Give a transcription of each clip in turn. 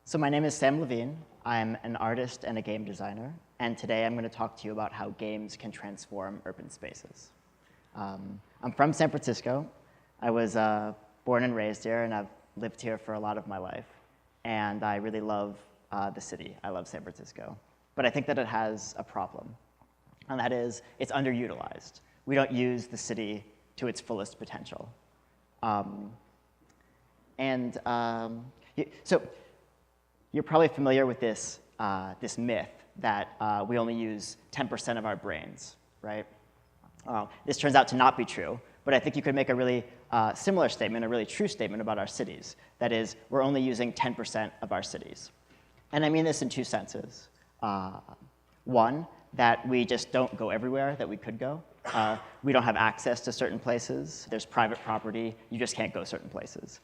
So my name is Sam Lavigne. I'm an artist and a game designer. And today I'm going to talk to you about how games can transform urban spaces. I'm from San Francisco. I was born and raised here, and I've lived here for a lot of my life. And I really love the city. I love San Francisco. But I think that it has a problem. And that is, it's underutilized. We don't use the city to its fullest potential. So you're probably familiar with this, this myth that we only use 10% of our brains, right? This turns out to not be true, but I think you could make a really similar statement, a really true statement about our cities. That is, we're only using 10% of our cities. And I mean this in two senses. One, that we just don't go everywhere that we could go. We don't have access to certain places. There's private property. You just can't go certain places.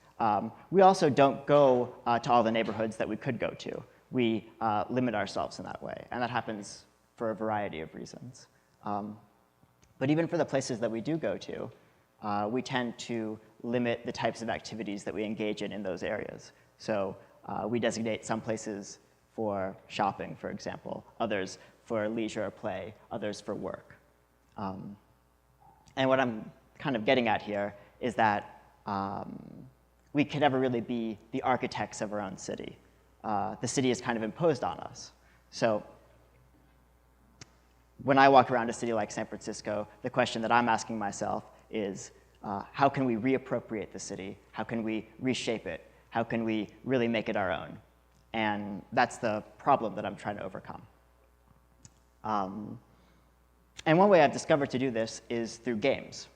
We also don't go to all the neighborhoods that we could go to. We limit ourselves in that way, and that happens for a variety of reasons. But even for the places that we do go to, we tend to limit the types of activities that we engage in those areas. So we designate some places for shopping, for example, others for leisure or play, others for work. And what I'm kind of getting at here is that we can never really be the architects of our own city. The city is kind of imposed on us. So when I walk around a city like San Francisco, the question that I'm asking myself is, how can we reappropriate the city? How can we reshape it? How can we really make it our own? And that's the problem that I'm trying to overcome. And one way I've discovered to do this is through games.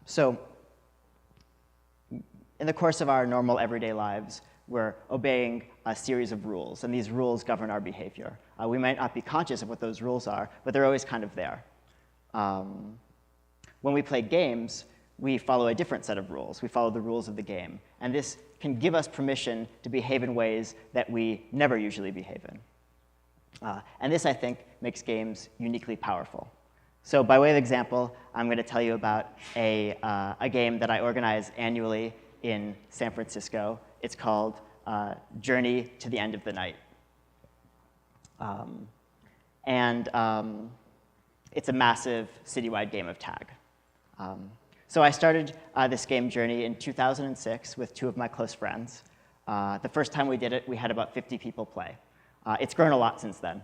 So in the course of our normal everyday lives, we're obeying a series of rules, and these rules govern our behavior. We might not be conscious of what those rules are, but they're always kind of there. When we play games, we follow a different set of rules. We follow the rules of the game, and this can give us permission to behave in ways that we never usually behave in. And this, I think, makes games uniquely powerful. So by way of example, I'm going to tell you about a game that I organize annually in San Francisco. It's called Journey to the End of the Night. It's a massive citywide game of tag. So I started this game Journey in 2006 with two of my close friends. The first time we did it, we had about 50 people play. It's grown a lot since then.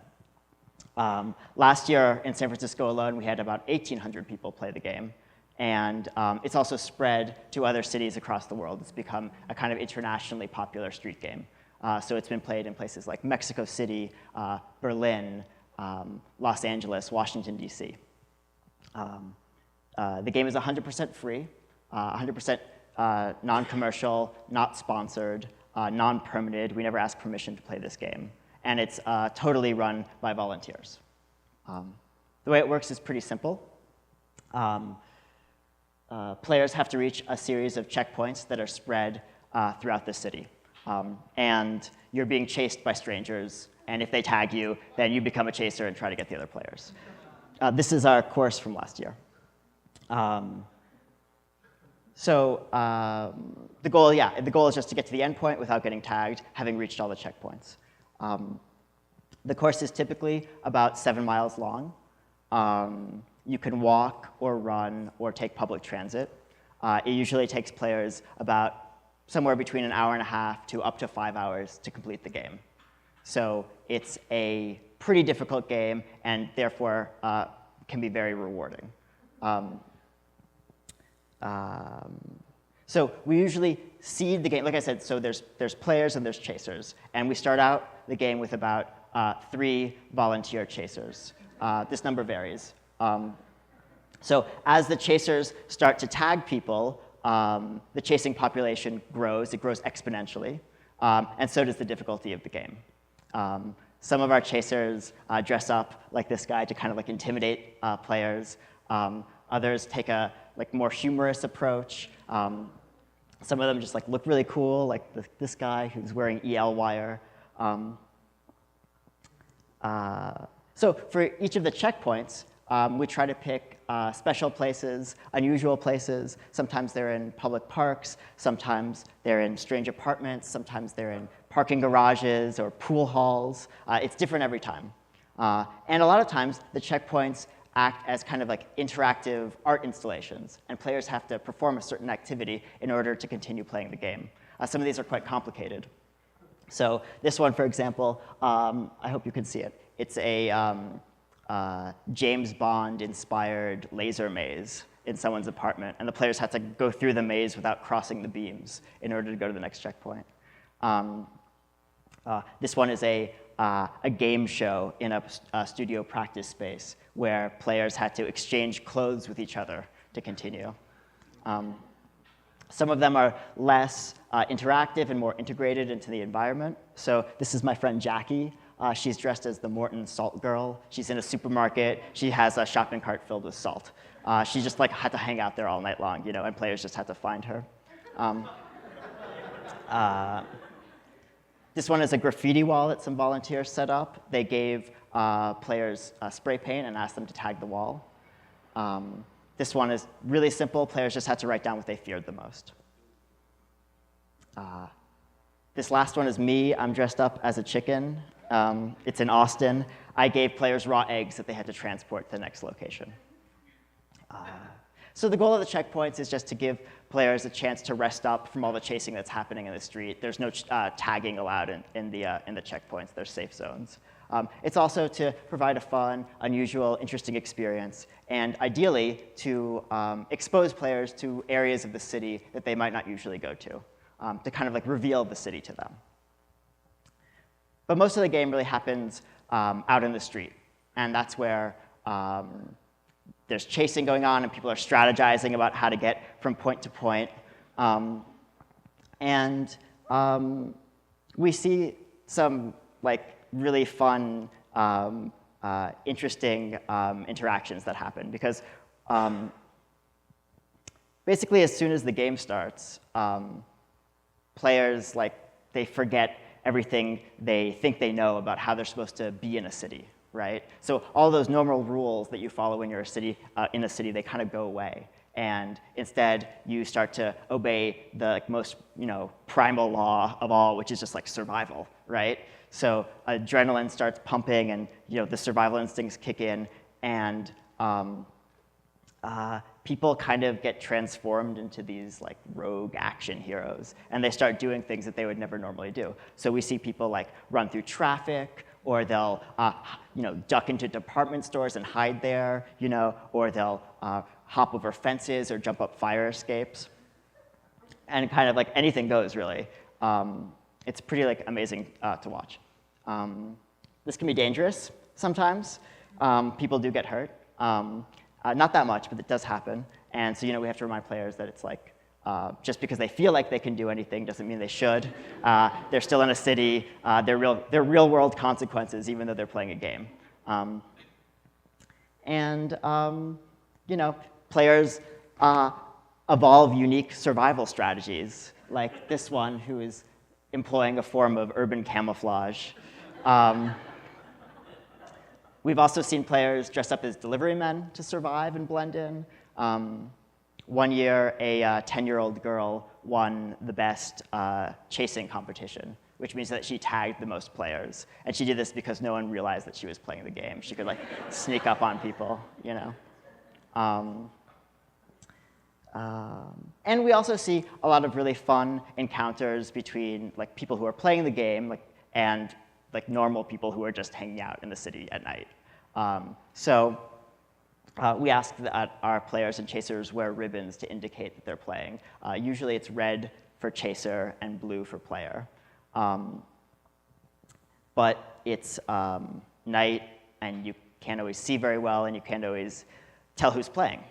Last year in San Francisco alone, we had about 1,800 people play the game. And it's also spread to other cities across the world. It's become a kind of internationally popular street game. So it's been played in places like Mexico City, Berlin, Los Angeles, Washington, D.C. The game is 100% free, 100% non-commercial, not sponsored, non-permitted. We never ask permission to play this game. And it's totally run by volunteers. The way it works is pretty simple. Players have to reach a series of checkpoints that are spread throughout the city. And you're being chased by strangers. And if they tag you, then you become a chaser and try to get the other players. This is our course from last year. The goal is just to get to the end point without getting tagged, having reached all the checkpoints. The course is typically about 7 miles long. You can walk or run or take public transit. It usually takes players about somewhere between an hour and a half to up to 5 hours to complete the game. So it's a pretty difficult game and therefore can be very rewarding. So we usually seed the game, like I said, so there's players and there's chasers. And we start out the game with about 3 volunteer chasers. This number varies. So as the chasers start to tag people, the chasing population grows. It grows exponentially. And so does the difficulty of the game. Some of our chasers dress up like this guy to kind of like intimidate players. Others take a more humorous approach. Some of them just look really cool, like this guy who's wearing EL wire. So for each of the checkpoints, we try to pick special places, unusual places. Sometimes they're in public parks, sometimes they're in strange apartments, sometimes they're in parking garages or pool halls. It's different every time. And a lot of times, the checkpoints act as kind of like interactive art installations, and players have to perform a certain activity in order to continue playing the game. Some of these are quite complicated. So this one, for example, I hope you can see it. It's a James Bond-inspired laser maze in someone's apartment, and the players had to go through the maze without crossing the beams in order to go to the next checkpoint. This one is a game show in a studio practice space where players had to exchange clothes with each other to continue. Some of them are less interactive and more integrated into the environment. So this is my friend Jackie. She's dressed as the Morton Salt Girl. She's in a supermarket. She has a shopping cart filled with salt. She just like had to hang out there all night long, you know, and players just had to find her. This one is a graffiti wall that some volunteers set up. They gave players spray paint and asked them to tag the wall. This one is really simple. Players just had to write down what they feared the most. This last one is me. I'm dressed up as a chicken. It's in Austin. I gave players raw eggs that they had to transport to the next location. So the goal of the checkpoints is just to give players a chance to rest up from all the chasing that's happening in the street. There's no tagging allowed in the checkpoints. There's safe zones. It's also to provide a fun, unusual, interesting experience, and ideally to expose players to areas of the city that they might not usually go to kind of like reveal the city to them. But most of the game really happens out in the street, and that's where there's chasing going on, and people are strategizing about how to get from point to point. We see some like really fun, interesting interactions that happen, because basically as soon as the game starts, players they forget everything they think they know about how they're supposed to be in a city, right? So all those normal rules that you follow when you're in a city, they kind of go away. And instead, you start to obey the most primal law of all, which is just like survival, right? So adrenaline starts pumping, and the survival instincts kick in, and people kind of get transformed into these like rogue action heroes, and they start doing things that they would never normally do. So we see people like run through traffic, or they'll duck into department stores and hide there, or they'll hop over fences or jump up fire escapes, and kind of like anything goes really. It's pretty like amazing to watch. This can be dangerous sometimes. People do get hurt. Not that much, but it does happen. And so we have to remind players that it's like just because they feel like they can do anything doesn't mean they should. They're still in a city. They're real-world consequences, even though they're playing a game. Players evolve unique survival strategies, like this one who is employing a form of urban camouflage. We've also seen players dress up as delivery men to survive and blend in. One year, a 10-year-old girl won the best chasing competition, which means that she tagged the most players. And she did this because no one realized that she was playing the game. She could like sneak up on people, And we also see a lot of really fun encounters between like people who are playing the game and normal people who are just hanging out in the city at night. We ask that our players and chasers wear ribbons to indicate that they're playing. Usually it's red for chaser and blue for player. But it's night, and you can't always see very well, and you can't always tell who's playing.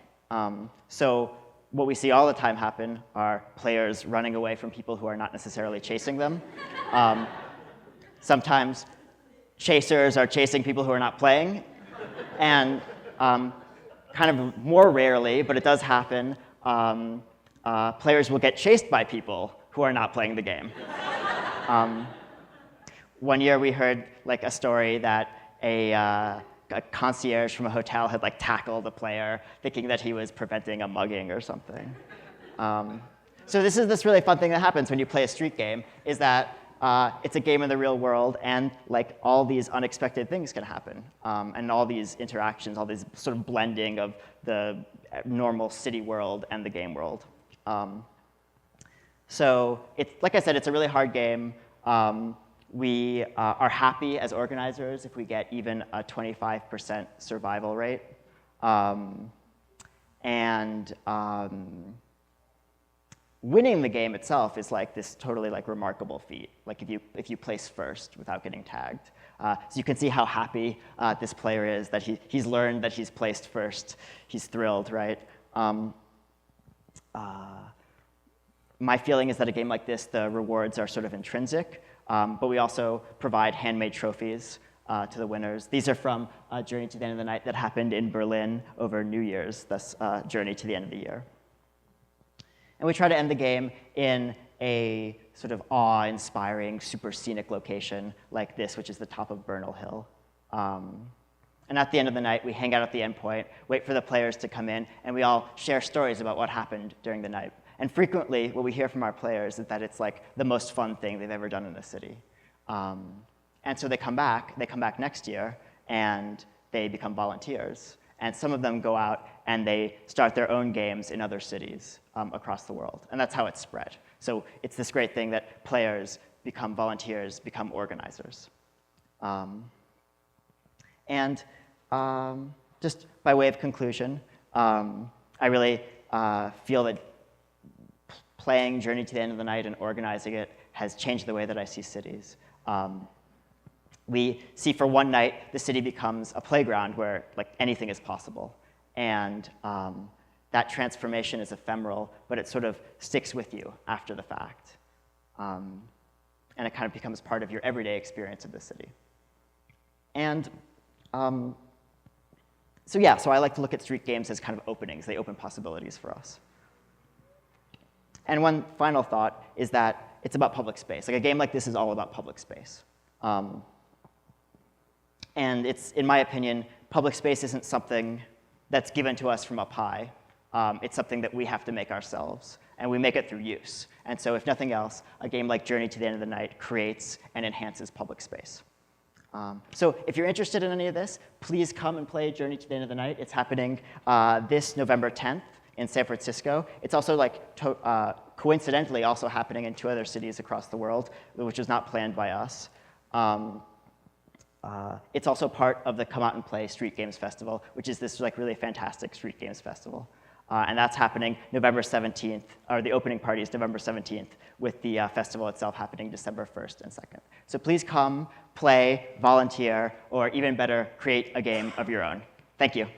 So what we see all the time happen are players running away from people who are not necessarily chasing them. Sometimes chasers are chasing people who are not playing. And kind of more rarely, but it does happen, players will get chased by people who are not playing the game. One year we heard like a story that a concierge from a hotel had like tackled a player, thinking that he was preventing a mugging or something. So this is this really fun thing that happens when you play a street game, is that it's a game in the real world, and like all these unexpected things can happen, and all these interactions, all these sort of blending of the normal city world and the game world. So it's, like I said, it's a really hard game. We are happy as organizers if we get even a 25% survival rate. Winning the game itself is like this totally like remarkable feat. Like if you place first without getting tagged. So you can see how happy this player is that he's learned that he's placed first. He's thrilled, right? My feeling is that a game like this, the rewards are sort of intrinsic, but we also provide handmade trophies to the winners. These are from Journey to the End of the Night that happened in Berlin over New Year's, thus Journey to the End of the Year. And we try to end the game in a sort of awe-inspiring, super scenic location like this, which is the top of Bernal Hill. And at the end of the night, we hang out at the endpoint, wait for the players to come in, and we all share stories about what happened during the night. And frequently, what we hear from our players is that it's like the most fun thing they've ever done in the city. And so they come back next year, and they become volunteers. And some of them go out and they start their own games in other cities across the world. And that's how it's spread. So it's this great thing that players become volunteers, become organizers. Just by way of conclusion, I really feel that playing Journey to the End of the Night and organizing it has changed the way that I see cities. We see for one night, the city becomes a playground where like anything is possible. And that transformation is ephemeral, but it sort of sticks with you after the fact. And it kind of becomes part of your everyday experience of the city. And so I like to look at street games as kind of openings. They open possibilities for us. And one final thought is that it's about public space. Like a game like this is all about public space. And it's, in my opinion, public space isn't something that's given to us from up high. It's something that we have to make ourselves, and we make it through use. And so if nothing else, a game like Journey to the End of the Night creates and enhances public space. So if you're interested in any of this, please come and play Journey to the End of the Night. It's happening this November 10th in San Francisco. It's also like coincidentally also happening in 2 other cities across the world, which was not planned by us. It's also part of the Come Out and Play Street Games Festival, which is this like really fantastic street games festival. And that's happening November 17th, or the opening party is November 17th, with the festival itself happening December 1st and 2nd. So please come, play, volunteer, or even better, create a game of your own. Thank you.